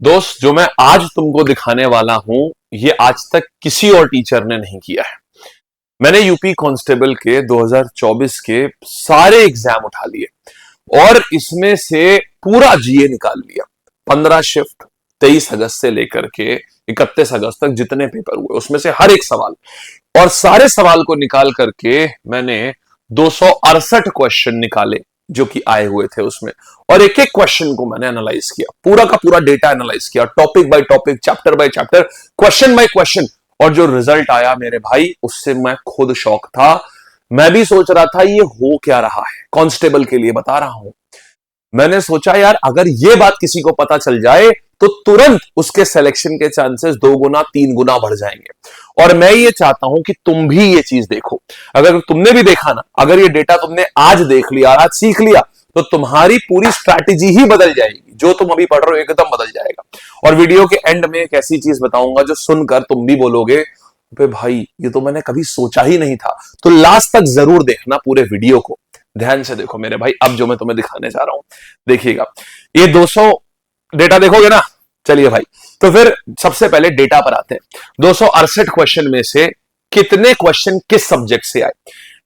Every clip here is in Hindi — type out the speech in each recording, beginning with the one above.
दोस्त, जो मैं आज तुमको दिखाने वाला हूं, ये आज तक किसी और टीचर ने नहीं किया है। मैंने यूपी कांस्टेबल के 2024 के सारे एग्जाम उठा लिए और इसमें से पूरा जीए निकाल लिया। 15 शिफ्ट 23 अगस्त से लेकर के 31 अगस्त तक जितने पेपर हुए उसमें से हर एक सवाल और सारे सवाल को निकाल करके मैंने 268 क्वेश्चन निकाले जो कि आए हुए थे उसमें, और एक एक क्वेश्चन को मैंने एनालाइज किया, पूरा का पूरा डेटा एनालाइज किया, topic by topic, chapter by chapter, question by question. और जो रिजल्ट आया मेरे भाई, उससे मैं खुद शॉक था। मैं भी सोच रहा था ये हो क्या रहा है, कांस्टेबल के लिए बता रहा हूं। मैंने सोचा यार अगर ये बात किसी को पता चल जाए तो तुरंत उसके सिलेक्शन के चांसेस 2 गुना 3 गुना बढ़ जाएंगे। और मैं ये चाहता हूं कि तुम भी ये चीज देखो। अगर तुमने भी देखा ना, अगर ये डेटा तुमने आज देख लिया, आज सीख लिया, तो तुम्हारी पूरी स्ट्रैटेजी ही बदल जाएगी। जो तुम अभी पढ़ रहे हो एकदम बदल जाएगा। और वीडियो के एंड में एक ऐसी चीज बताऊंगा जो सुनकर तुम भी बोलोगे भाई ये तो मैंने कभी सोचा ही नहीं था। तो लास्ट तक जरूर देखना पूरे वीडियो को, ध्यान से देखो मेरे भाई। अब जो मैं तुम्हें दिखाने जा रहा हूं देखिएगा, ये 200 डेटा देखोगे ना। चलिए भाई, तो फिर सबसे पहले डेटा पर आते हैं। 268 क्वेश्चन में से कितने क्वेश्चन किस सब्जेक्ट से आए।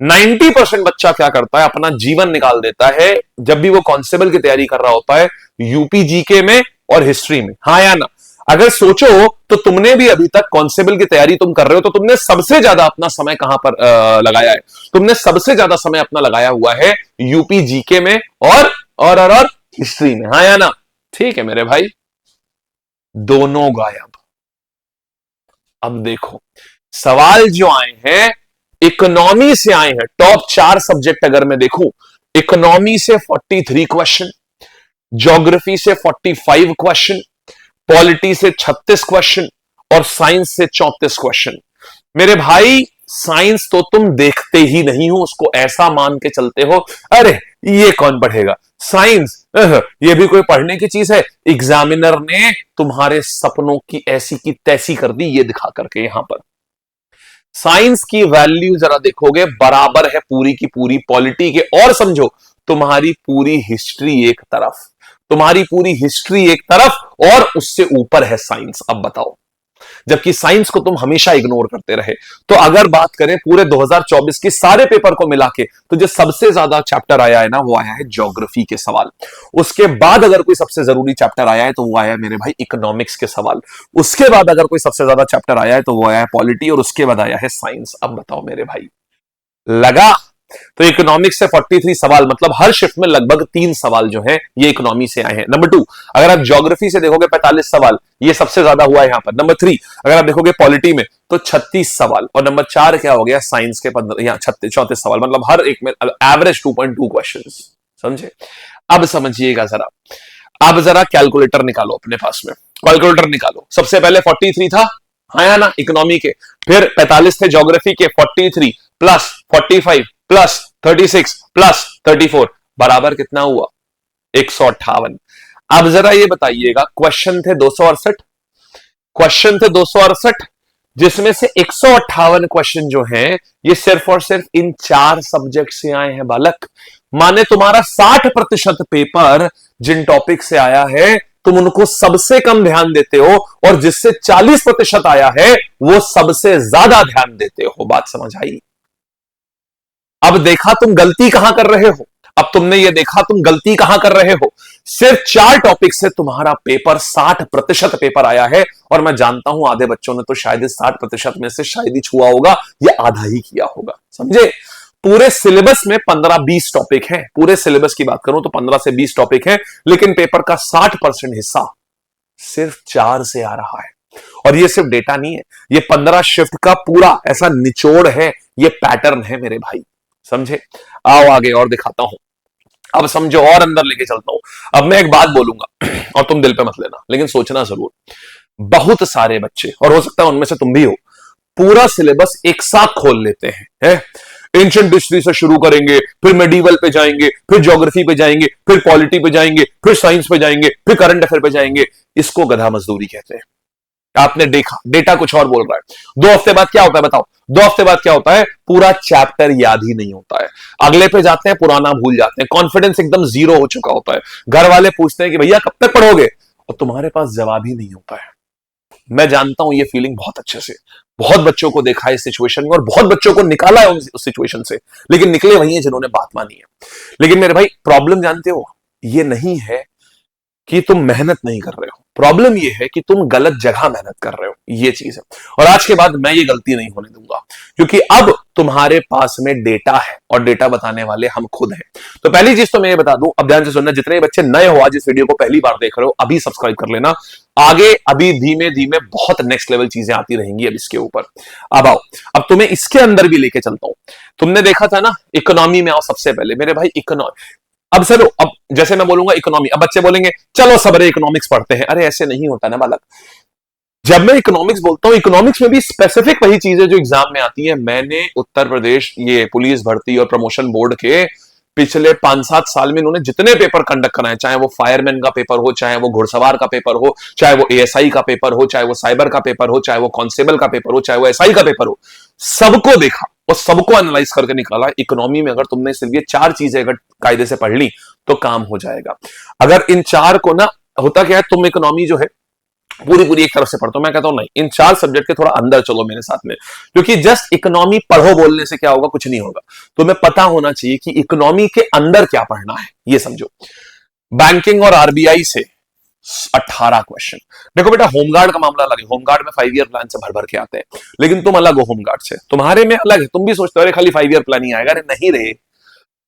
90% बच्चा क्या करता है, अपना जीवन निकाल देता है जब भी वो कांस्टेबल की तैयारी कर रहा होता है, यूपी जीके में और हिस्ट्री में। हाँ या ना? अगर सोचो तो तुमने भी अभी तक कांस्टेबल की तैयारी तुम कर रहे हो, तो तुमने सबसे ज्यादा अपना समय कहां पर लगाया है? तुमने सबसे ज्यादा समय अपना लगाया हुआ है यूपी जीके में और हिस्ट्री में। हाँ या ना? ठीक है मेरे भाई, दोनों गायब। अब देखो, सवाल जो आए हैं इकोनॉमी से आए हैं। टॉप 4 सब्जेक्ट अगर मैं देखूं, इकोनॉमी से 43 क्वेश्चन, ज्योग्राफी से 45 क्वेश्चन, पॉलिटी से 36 क्वेश्चन और साइंस से 34 क्वेश्चन। मेरे भाई, साइंस तो तुम देखते ही नहीं हो, उसको ऐसा मान के चलते हो अरे ये कौन पढ़ेगा साइंस, ये भी कोई पढ़ने की चीज है। एग्जामिनर ने तुम्हारे सपनों की ऐसी की तैसी कर दी ये दिखा करके। यहां पर साइंस की वैल्यू जरा देखोगे, बराबर है पूरी की पूरी पॉलिटी के। और समझो, तुम्हारी पूरी हिस्ट्री एक तरफ, तुम्हारी पूरी हिस्ट्री एक तरफ और उससे ऊपर है साइंस। अब बताओ, जबकि साइंस को तुम हमेशा इग्नोर करते रहे। तो अगर बात करें पूरे 2024 के सारे पेपर को मिला के, तो जो सबसे ज्यादा चैप्टर आया है ना, वो आया है ज्योग्राफी के सवाल। उसके बाद अगर कोई सबसे जरूरी चैप्टर आया है तो वो आया है मेरे भाई इकोनॉमिक्स के सवाल। उसके बाद अगर कोई सबसे ज्यादा चैप्टर आया है तो वो आया है पॉलिटी, और उसके बाद आया है साइंस। अब बताओ मेरे भाई, लगा? तो इकोनॉमिक्स से 43 सवाल, मतलब हर शिफ्ट में लगभग 3 सवाल जो हैं ये इकोनॉमी से आए हैं। नंबर 2, अगर आप ज्योग्राफी से देखोगे 45 सवाल, ये सबसे ज्यादा हुआ है यहां पर। नंबर 3, अगर आप देखोगे पॉलिटी में तो 36 सवाल, और नंबर 4 क्या हो गया, साइंस के 15, यहां 34 सवाल, मतलब हर एक में एवरेज 2.2 क्वेश्चन। समझे? अब समझिएगा जरा, अब जरा कैलकुलेटर निकालो अपने पास में, कैलकुलेटर निकालो। सबसे पहले 43 था, हाँ या ना, इकोनॉमी के। फिर 45 थे ज्योग्राफी के, 43 प्लस 45 प्लस 36 प्लस 34 बराबर कितना हुआ? 158। अब जरा ये बताइएगा, क्वेश्चन थे 268, क्वेश्चन थे 268, जिसमें से 158 क्वेश्चन जो हैं ये सिर्फ और सिर्फ इन 4 सब्जेक्ट से आए हैं बालक। माने तुम्हारा 60% पेपर जिन टॉपिक से आया है तुम उनको सबसे कम ध्यान देते हो, और जिससे 40% आया है वो सबसे ज्यादा ध्यान देते हो। बात समझ आई? अब देखा तुम गलती कहां कर रहे हो, अब तुमने ये देखा तुम गलती कहां कर रहे हो। सिर्फ 4 टॉपिक से तुम्हारा पेपर 60% पेपर आया है, और मैं जानता हूं आधे बच्चों ने तो शायद 60% में से शायद ही छुआ होगा या आधा ही किया होगा। समझे? पूरे सिलेबस में 15-20 टॉपिक हैं, पूरे सिलेबस की बात करूं तो 15 से 20 टॉपिक हैं, लेकिन पेपर का 60% हिस्सा सिर्फ 4 से आ रहा है। और ये सिर्फ डेटा नहीं है, ये 15 शिफ्ट का पूरा ऐसा निचोड़ है, ये पैटर्न है मेरे भाई। समझे? आओ आगे और दिखाता हूं। अब समझो और अंदर लेके चलता हूं। अब मैं एक बात बोलूंगा और तुम दिल पे मत लेना, लेकिन सोचना जरूर। बहुत सारे बच्चे, और हो सकता है उनमें से तुम भी हो, पूरा सिलेबस एक साथ खोल लेते हैं। एंशिएंट हिस्ट्री से शुरू करेंगे, फिर मेडिवल पे जाएंगे, फिर ज्योग्राफी पे जाएंगे, फिर पॉलिटी पे जाएंगे, फिर साइंस पे जाएंगे, फिर करंट अफेयर पे जाएंगे। इसको गधा मजदूरी कहते हैं। आपने देखा, डेटा कुछ और बोल रहा है। 2 हफ्ते बाद क्या होता है बताओ? 2 हफ्ते बाद क्या होता है? पूरा चैप्टर याद ही नहीं होता है। अगले पे जाते हैं, पुराना भूल जाते हैं, कॉन्फिडेंस एकदम जीरो हो चुका होता है। घर वाले पूछते हैं कि भैया कब तक पढ़ोगे, और तुम्हारे पास जवाब ही नहीं होता है। मैं जानता हूं ये फीलिंग बहुत अच्छे से, बहुत बच्चों को देखा है इस सिचुएशन में और बहुत बच्चों को निकाला है उस सिचुएशन से, लेकिन निकले वही हैं जिन्होंने बात मानी है। लेकिन मेरे भाई प्रॉब्लम जानते हो, ये नहीं है कि तुम मेहनत नहीं कर रहे हो, प्रॉब्लम ये है कि तुम गलत जगह मेहनत कर रहे हो, ये चीज है। और आज के बाद मैं ये गलती नहीं होने दूंगा, क्योंकि अब तुम्हारे पास में डेटा है और डेटा बताने वाले हम खुद हैं। तो पहली चीज तो मैं ये बता दूं, अब ध्यान से सुनना, जितने बच्चे नए हो आज इस वीडियो को पहली बार देख रहे हो, अभी सब्सक्राइब कर लेना। आगे अभी धीमे धीमे बहुत नेक्स्ट लेवल चीजें आती रहेंगी अब इसके ऊपर। अब आओ, अब तुम्हें इसके अंदर भी लेके चलता हूं। तुमने देखा था ना इकोनॉमी में आओ, सबसे पहले मेरे भाई इकोनॉमी। अब चलो, अब जैसे मैं बोलूंगा इकोनॉमी, अब बच्चे बोलेंगे चलो सबरे इकोनॉमिक्स पढ़ते हैं। अरे ऐसे नहीं होता ना बालक। जब मैं इकोनॉमिक्स बोलता हूं, इकोनॉमिक्स में भी स्पेसिफिक वही चीजें जो एग्जाम में आती है। मैंने उत्तर प्रदेश ये पुलिस भर्ती और प्रमोशन बोर्ड के पिछले 5-7 साल में इन्होंने जितने पेपर कंडक्ट कराए, चाहे वो फायरमैन का पेपर हो, चाहे वो घुड़सवार का पेपर हो, चाहे वो एएसआई का पेपर हो, चाहे वो साइबर का पेपर हो, चाहे वो कांस्टेबल का पेपर हो, चाहे वो एसआई का पेपर हो, सबको देखा और सबको एनालाइज करके निकाला। इकोनॉमी में अगर तुमने सिर्फ ये 4 चीजें अगर कायदे से पढ़ ली तो काम हो जाएगा। अगर इन 4 को ना, होता क्या है, तुम इकोनॉमी जो है पूरी पूरी एक तरफ से पढ़ते हो, मैं कहता हूं नहीं, इन 4 सब्जेक्ट के थोड़ा अंदर चलो मेरे साथ में, क्योंकि जस्ट इकोनॉमी पढ़ो बोलने से क्या होगा, कुछ नहीं होगा। तुम्हें पता होना चाहिए कि इकोनॉमी के अंदर क्या पढ़ना है, ये समझो। बैंकिंग और आरबीआई से 18 क्वेश्चन। देखो बेटा, होमगार्ड का मामला अलग है, होमगार्ड में 5 ईयर प्लान से भर भर के आते हैं, लेकिन तुम अलग हो होमगार्ड से, तुम्हारे में अलग है। तुम भी सोचते हो अरे खाली 5 ईयर प्लान ही आएगा, अरे नहीं रे।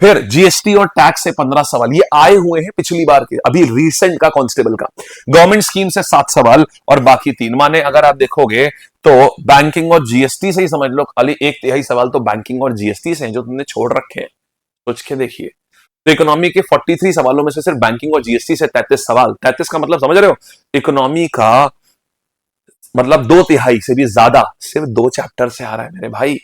फिर जीएसटी और टैक्स से 15 सवाल, ये आए हुए हैं पिछली बार के, अभी रीसेंट का कांस्टेबल का। गवर्नमेंट स्कीम से 7 सवाल और बाकी 3, माने अगर आप देखोगे तो बैंकिंग और जीएसटी से ही समझ लो खाली 1/3 सवाल तो बैंकिंग और जीएसटी से हैं जो तुमने छोड़ रखे हैं। सोच के देखिए, तो इकोनॉमी के 43 सवालों में से सिर्फ बैंकिंग और जीएसटी से 33 सवाल। 33 का मतलब समझ रहे हो, इकोनॉमी का मतलब 2/3 से भी ज्यादा सिर्फ 2 चैप्टर से आ रहा है मेरे भाई।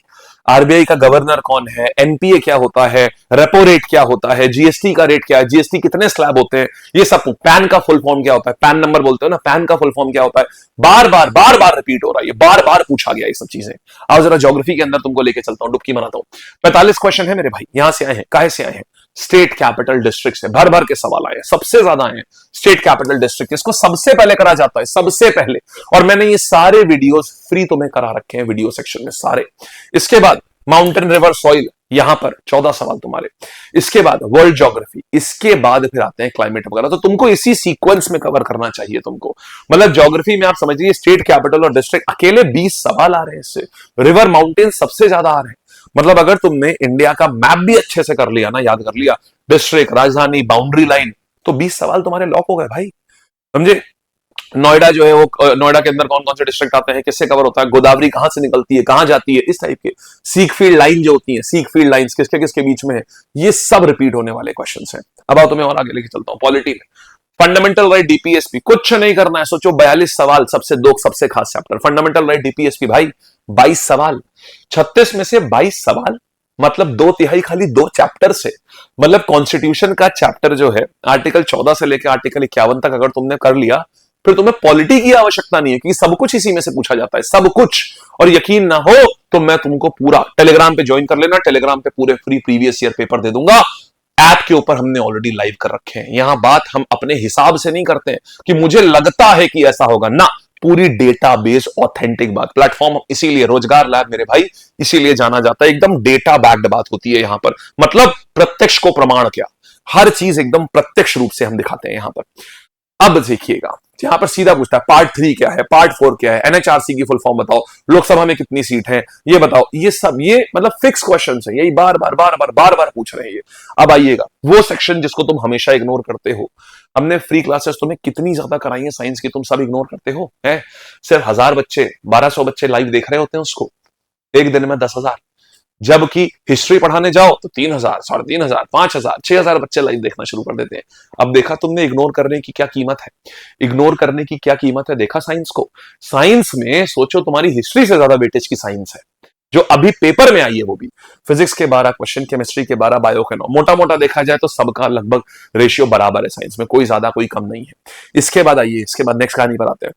आरबीआई का गवर्नर कौन है, एनपीए क्या होता है, रेपो रेट क्या होता है, जीएसटी का रेट क्या है, जीएसटी कितने स्लैब होते हैं, ये सब। पैन का फुल फॉर्म क्या होता है, पैन नंबर बोलते हो ना, पैन का फुल फॉर्म क्या होता है, बार बार रिपीट हो रहा है, ये बार बार पूछा गया ये सब चीजें। आओ जरा ज्योग्राफी के अंदर तुमको लेके चलता हूं, डुबकी मराता हूं। 45 क्वेश्चन है मेरे भाई, यहां से आए हैं, काहे से आए हैं, स्टेट कैपिटल डिस्ट्रिक्ट से भर भर के सवाल आए, सबसे ज्यादा आए स्टेट कैपिटल डिस्ट्रिक्ट। इसको सबसे पहले करा जाता है, सबसे पहले। और मैंने ये सारे वीडियोस फ्री तुम्हें करा रखे हैं वीडियो सेक्शन में सारे। इसके बाद माउंटेन रिवर सॉइल, यहां पर 14 सवाल तुम्हारे। इसके बाद वर्ल्ड ज्योग्राफी, इसके बाद फिर आते हैं क्लाइमेट वगैरह। तो तुमको इसी सीक्वेंस में कवर करना चाहिए तुमको। मतलब ज्योग्राफी में आप समझिए स्टेट कैपिटल और डिस्ट्रिक्ट अकेले 20 सवाल आ रहे हैं इससे। रिवर माउंटेन सबसे ज्यादा आ रहे हैं। मतलब अगर तुमने इंडिया का मैप भी अच्छे से कर लिया ना, याद कर लिया, डिस्ट्रिक्ट, राजधानी, बाउंड्री लाइन, तो 20 सवाल तुम्हारे लॉक हो गए भाई, समझे। नोएडा जो है वो, नोएडा के अंदर कौन कौन से डिस्ट्रिक्ट आते हैं, किससे कवर होता है, गोदावरी कहां से निकलती है, कहां जाती है, इस टाइप के। सीक फील्ड लाइन जो होती है, सीक फील्ड लाइंस किसके किसके बीच में है, ये सब रिपीट होने वाले क्वेश्चंस हैं। अब आओ तुम्हें और आगे लेके चलता हूं। पॉलिटी में फंडामेंटल राइट डीपीएसपी, कुछ नहीं करना है, सोचो 42 सवाल, सबसे खास चैप्टर फंडामेंटल राइट डीपीएसपी भाई, 22 सवाल, 36 में से 22 सवाल, मतलब 2/3 खाली 2 चैप्टर से। मतलब कॉन्स्टिट्यूशन का चैप्टर जो है आर्टिकल 14 से लेकर आर्टिकल 51 तक अगर तुमने कर लिया, फिर तुम्हें पॉलिटी की आवश्यकता नहीं है, क्योंकि सब कुछ इसी में से पूछा जाता है, सब कुछ। और यकीन ना हो तो मैं तुमको पूरा टेलीग्राम पे ज्वाइन कर लेना, टेलीग्राम पे पूरे फ्री प्रीवियस ईयर पेपर दे दूंगा। ऐप के ऊपर हमने ऑलरेडी लाइव कर रखे हैं। यहां बात हम अपने हिसाब से नहीं करते हैं कि मुझे लगता है कि ऐसा होगा ना, पूरी डेटा बेस्ड ऑथेंटिक बात। प्लेटफॉर्म इसीलिए रोजगार लैब मेरे भाई इसीलिए जाना जाता है, एकदम डेटा बैक्ड बात होती है यहां पर। मतलब प्रत्यक्ष को प्रमाण क्या, हर चीज एकदम प्रत्यक्ष रूप से हम दिखाते हैं यहां पर। अब देखिएगा, यहां पर सीधा पूछता है पार्ट 3 क्या है, पार्ट 4 क्या है, एनएचआरसी की फुल फॉर्म बताओ, लोकसभा में कितनी सीट है ये बताओ, ये सब, ये मतलब फिक्स क्वेश्चन है, यही बार बार पूछ रहे हैं ये। अब आइएगा वो सेक्शन जिसको तुम हमेशा इग्नोर करते हो। हमने फ्री क्लासेस तुम्हें कितनी ज्यादा कराई है साइंस की, तुम सब इग्नोर करते हो। है सिर्फ 1000 बच्चे, 1200 बच्चे लाइव देख रहे होते हैं उसको, एक दिन में 10,000। जबकि हिस्ट्री पढ़ाने जाओ तो 3,000, 3,500, 5,000, 6,000 बच्चे लाइव देखना शुरू कर देते हैं। अब देखा तुमने इग्नोर करने की क्या कीमत है, इग्नोर करने की क्या कीमत है, देखा साइंस को। साइंस में सोचो तुम्हारी हिस्ट्री से ज्यादा वेटेज की साइंस है, जो अभी पेपर में आई है, वो भी फिजिक्स के 12 क्वेश्चन, केमिस्ट्री के 12, बायो के 9। मोटा मोटा देखा जाए तो सबका लगभग रेशियो बराबर है साइंस में, कोई ज्यादा कोई कम नहीं है। इसके बाद आइए, इसके बाद नेक्स्ट कहानी पर आते हैं।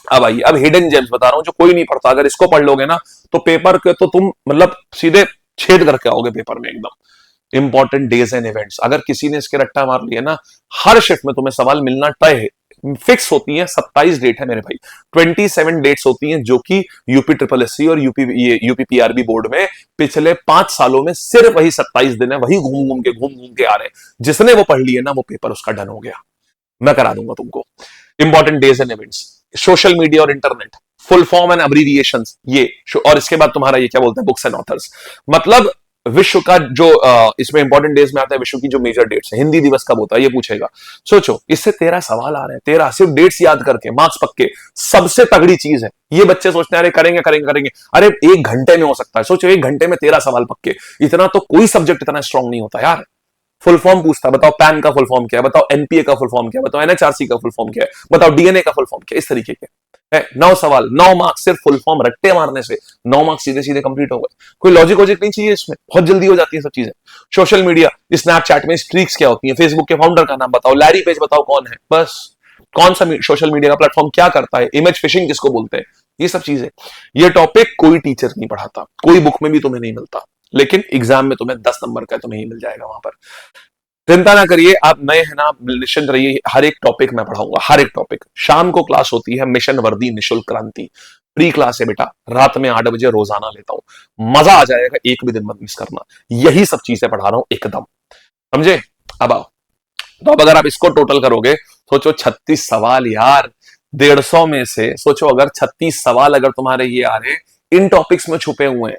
अब आइए, अब हिडन जेम्स बता रहा हूं जो कोई नहीं पढ़ता, अगर इसको पढ़ लोगे ना तो पेपर के तो तुम मतलब सीधे छेद करके आओगे पेपर में एकदम। इंपॉर्टेंट डेज एंड इवेंट्स, अगर किसी ने इसके रट्टा मार लिया ना, हर शिफ्ट में तुम्हें सवाल मिलना तय है। फिक्स होती हैं, 27 डेट है मेरे भाई, 27 डेट्स होती हैं जो कि यूपी ट्रिपल एससी और यूपी पीआरबी बोर्ड में पिछले 5 सालों में सिर्फ वही 27 दिन है, वही घूम घूम के आ रहे हैं। जिसने वो पढ़ लिए ना, वो पेपर उसका डन हो गया। मैं करा दूंगा तुमको। Important days and events, social media और इंटरनेट, फुल फॉर्म एंड अब्रीविएशंस ये, और इसके बाद तुम्हारा ये क्या बोलते हैं, बुक्स एंड ऑथर्स। मतलब विश्व का जो इसमें इंपॉर्टेंट डेज में आता है, विश्व की जो मेजर डेट्स है, हिंदी दिवस कब होता है ये पूछेगा। सोचो, इससे 13 सवाल आ रहे हैं, 13 सिर्फ डेट्स याद करके, मार्क्स पक्के। सबसे तगड़ी चीज है, ये बच्चे सोचते हैं अरे करेंगे करेंगे करेंगे, अरे 1 घंटे में हो सकता है। सोचो 1 घंटे में 13 सवाल पक्के, इतना तो कोई सब्जेक्ट इतना स्ट्रांग नहीं होता यार। फुल फॉर्म पूछता, बताओ पैन का फुल फॉर्म क्या है, बताओ एनपीए का फुल फॉर्म क्या है, बताओ एनएचआरसी का फुल फॉर्म क्या है, बताओ डीएनए का फुल फॉर्म क्या है, इस तरीके के है। 9 सवाल, 9 मार्क्स सिर्फ फुल फॉर्म रट्टे मारने से, 9 मार्क्स सीधे सीधे कंप्लीट हो गए। कोई लॉजिक वॉजिक नहीं चाहिए इसमें, बहुत जल्दी हो जाती है सब चीजें। सोशल मीडिया, स्नैपचैट में स्ट्रीक्स क्या होती है, फेसबुक के फाउंडर का नाम बताओ, लैरी पेज बताओ कौन है, बस। कौन सा सोशल मीडिया का प्लेटफॉर्म क्या करता है, इमेज फिशिंग किसको बोलते हैं, ये सब चीजें। ये टॉपिक कोई टीचर नहीं पढ़ाता, कोई बुक में भी तुम्हें नहीं मिलता, लेकिन एग्जाम में तुम्हें 10 नंबर का तुम्हें ही मिल जाएगा वहां पर। चिंता ना करिए, आप नए हैं ना, निश्चिंत रहिए, हर एक टॉपिक मैं पढ़ाऊंगा, हर एक टॉपिक। शाम को क्लास होती है मिशन वर्दी निशुल्क क्रांति, फ्री क्लास है बेटा, रात में 8 बजे रोजाना लेता हूं, मजा आ जाएगा, एक भी दिन मत मिस करना। यही सब चीजें पढ़ा रहा हूं एकदम, समझे। अब आओ, तो अब अगर आप इसको टोटल करोगे, सोचो 36 सवाल यार, 150 में से सोचो अगर 36 सवाल अगर तुम्हारे ये आ रहे इन टॉपिक्स में छुपे हुए हैं,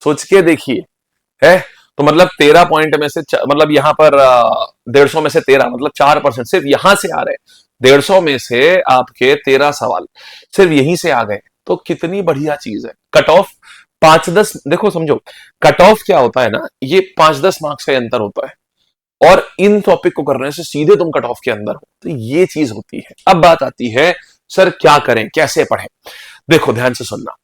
सोच के देखिए, है तो मतलब 13 पॉइंट में से मतलब यहां पर 150 में से 13 मतलब 4% सिर्फ यहां से आ रहे हैं। 150 में से आपके 13 सवाल सिर्फ यहीं से आ गए, तो कितनी बढ़िया चीज है। कट ऑफ 5-10, देखो समझो, कट ऑफ क्या होता है ना, ये 5-10 मार्क्स का अंतर होता है, और इन टॉपिक को करने से सीधे तुम कट ऑफ के अंदर हो, तो ये चीज होती है। अब बात आती है सर क्या करें, कैसे पढ़ें। देखो ध्यान से सुनना,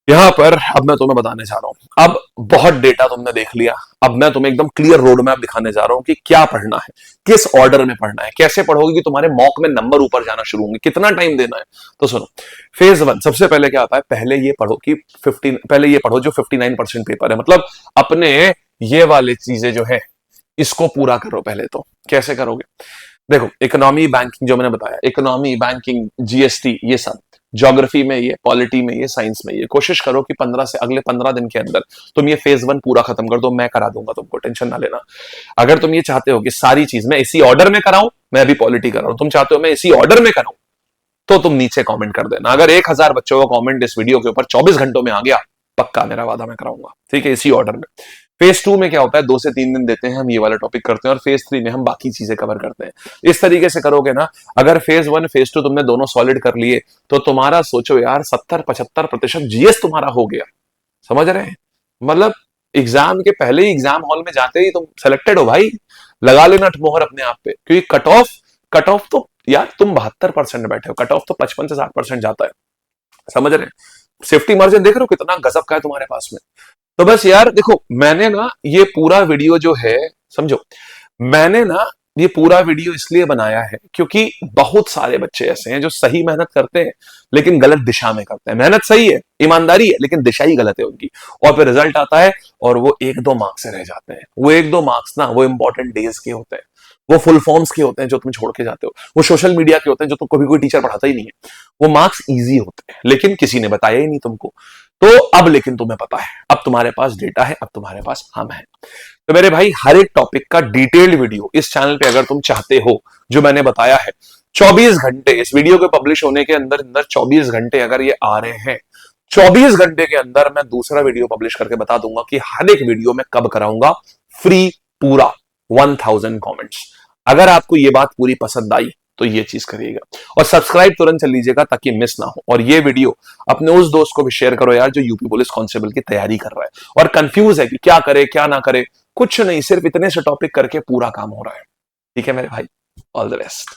यहां पर अब मैं तुम्हें बताने जा रहा हूं, अब बहुत डेटा तुमने देख लिया, अब मैं तुम्हें एकदम क्लियर रोड मैप दिखाने जा रहा हूं कि क्या पढ़ना है, किस ऑर्डर में पढ़ना है, कैसे पढ़ोगे कि तुम्हारे मॉक में नंबर ऊपर जाना शुरू होंगे, कितना टाइम देना है। तो सुनो, फेज 1 सबसे पहले क्या आता है, पहले ये पढ़ो कि 15 पहले ये पढ़ो जो 59% पेपर है, मतलब अपने ये वाली चीजें जो है इसको पूरा करो पहले। तो कैसे करोगे, देखो इकोनॉमी बैंकिंग जो मैंने बताया, इकोनॉमी बैंकिंग जीएसटी ये सब, ज्योग्राफी में ये, पॉलिटी में ये, साइंस में ये, कोशिश करो कि 15 से अगले 15 दिन के अंदर तुम ये फेज 1 पूरा खत्म कर दो, मैं करा दूंगा तुमको, टेंशन ना लेना। अगर तुम ये चाहते हो कि सारी चीज मैं इसी ऑर्डर में कराऊं, मैं अभी पॉलिटी कर रहा हूं, तुम चाहते हो मैं इसी ऑर्डर में कराऊं, तो तुम नीचे कमेंट कर देना। अगर 1000 बच्चों का कमेंट इस वीडियो के ऊपर 24 घंटों में आ गया, पक्का मेरा वादा मैं कराऊंगा, ठीक है, इसी ऑर्डर में। फेज 2 में क्या होता है, 2 से 3 दिन देते हैं हम ये वाला टॉपिक करते हैं, और फेज 3 में हम बाकी चीजें कवर करते हैं। इस तरीके से करोगे ना, अगर फेज 1 फेज 2 तुमने दोनों सॉलिड कर लिए, तो तुम्हारा सोचो यार 70-75% जीएस तुम्हारा हो गया, समझ रहे हैं। मतलब एग्जाम के पहले ही, एग्जाम हॉल में जाते ही तुम सेलेक्टेड हो भाई, लगा लेना मोहर अपने आप पे, क्योंकि कट ऑफ तो यार तुम 72% बैठे हो, कट ऑफ तो 55 से 60% जाता है, समझ रहे हैं। सेफ्टी मार्जिन देख रहे हो कितना गजब का है तुम्हारे पास में। तो बस यार देखो, मैंने ना ये पूरा वीडियो जो है, समझो, मैंने ना ये पूरा वीडियो इसलिए बनाया है क्योंकि बहुत सारे बच्चे ऐसे हैं जो सही मेहनत करते हैं लेकिन गलत दिशा में करते हैं। मेहनत सही है, ईमानदारी है, लेकिन दिशा ही गलत है उनकी, और फिर रिजल्ट आता है और वो 1-2 मार्क्स से रह जाते हैं। वो 1-2 मार्क्स ना, वो इंपॉर्टेंट डेज के होते हैं, वो फुल फॉर्म्स के होते हैं जो तुम छोड़ के जाते हो, वो सोशल मीडिया के होते हैं जो तो कभी कोई टीचर पढ़ाता ही नहीं है। वो मार्क्स इजी होते हैं, लेकिन किसी ने बताया ही नहीं तुमको। तो अब लेकिन तुम्हें पता है, अब तुम्हारे पास डेटा है, अब तुम्हारे पास हम हैं। तो मेरे भाई, हर एक टॉपिक का डिटेल्ड वीडियो इस चैनल पे अगर तुम चाहते हो, जो मैंने बताया है, 24 घंटे इस वीडियो के पब्लिश होने के अंदर अंदर 24 घंटे अगर ये आ रहे हैं, 24 घंटे के अंदर मैं दूसरा वीडियो पब्लिश करके बता दूंगा कि हर एक वीडियो में कब कराऊंगा फ्री पूरा 1000 कमेंट्स। अगर आपको ये बात पूरी पसंद आई तो ये चीज करिएगा, और सब्सक्राइब तुरंत कर लीजिएगा ताकि मिस ना हो। और ये वीडियो अपने उस दोस्त को भी शेयर करो यार जो यूपी पुलिस कांस्टेबल की तैयारी कर रहा है और कंफ्यूज है कि क्या करे क्या ना करे। कुछ नहीं, सिर्फ इतने से टॉपिक करके पूरा काम हो रहा है। ठीक है मेरे भाई, ऑल द बेस्ट।